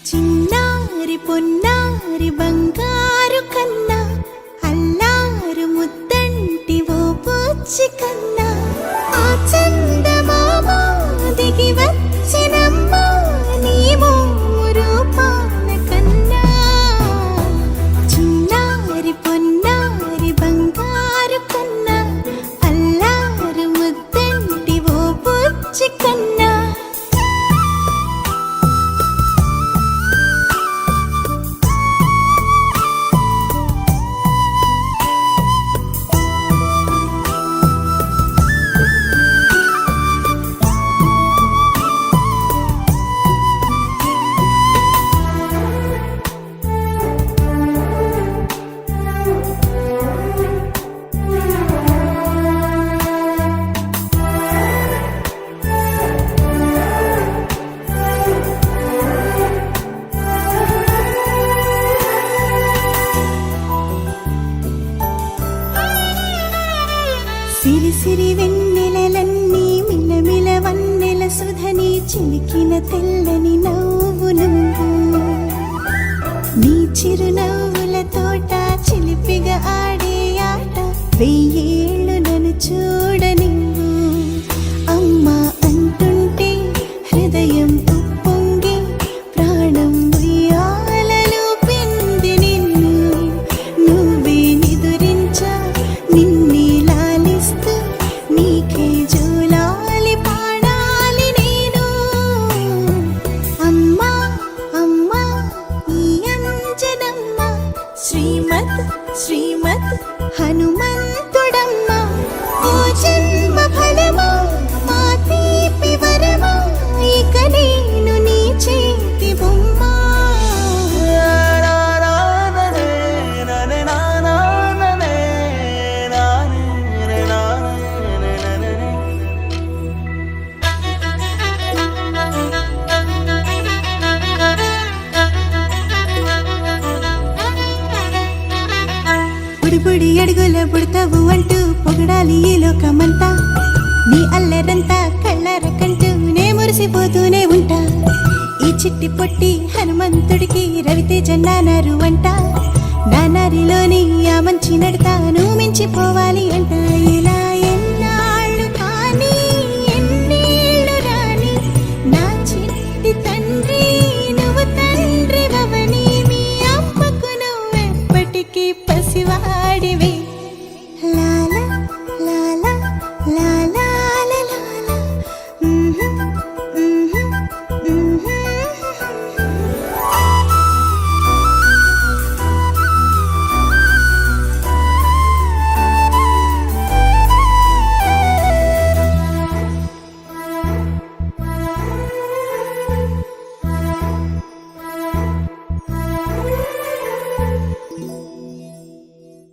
చిన్నారి పొన్నారి బంగారు కన్నా అల్లారు ముద్దంటి ఓ పూచి కన్నా ఆ చందమామ దిగి వచ్చినమ్మ నీ రూపాల కన్నా చిన్నారి పొన్నారి బంగారు కన్నా అల్లారు ముద్దంటి ఓ పూచి కన్నా సిరి సిరి వెన్నెలలన్నీ మిలమిల వన్నెల సుధని చిలికిన తెల్లని నవ్వు నువ్వు నీ చిరునవ్వుల తోట చిలిపిగా ఆడే ఆట వెయ్యేళ్ళు నన్ను చూడ నువ్వు అమ్మా అంటుంటే హృదయం ఉప్పొంగి ప్రాణం ఉయ్యాలలో పిండి నిన్ను నువ్వే నిదురించా నిన్నే నీకే జోలాలి పాడాలి నేను అమ్మా అమ్మా ఈ అంజనమ్మ శ్రీమత్ శ్రీమత్ హనుమంతుడమ్మ ఓ జన్మ ఫలమా మా తీపి వరమా ఇక నేను నీ చేతి బొమ్మ బుడి అడుగుల పుడతావు అంటూ పొగడాలి ఈ లోకమంతా నీ అల్లరంతా కళ్ళరకంటూ నే మురిసిపోతూనే ఉంటా ఈ చిట్టి పొట్టి హనుమంతుడికి రవితేజ నానారు అంట నానారిలోని ఆ మంచి నడతా నువ్వు మించిపోవాలి అంట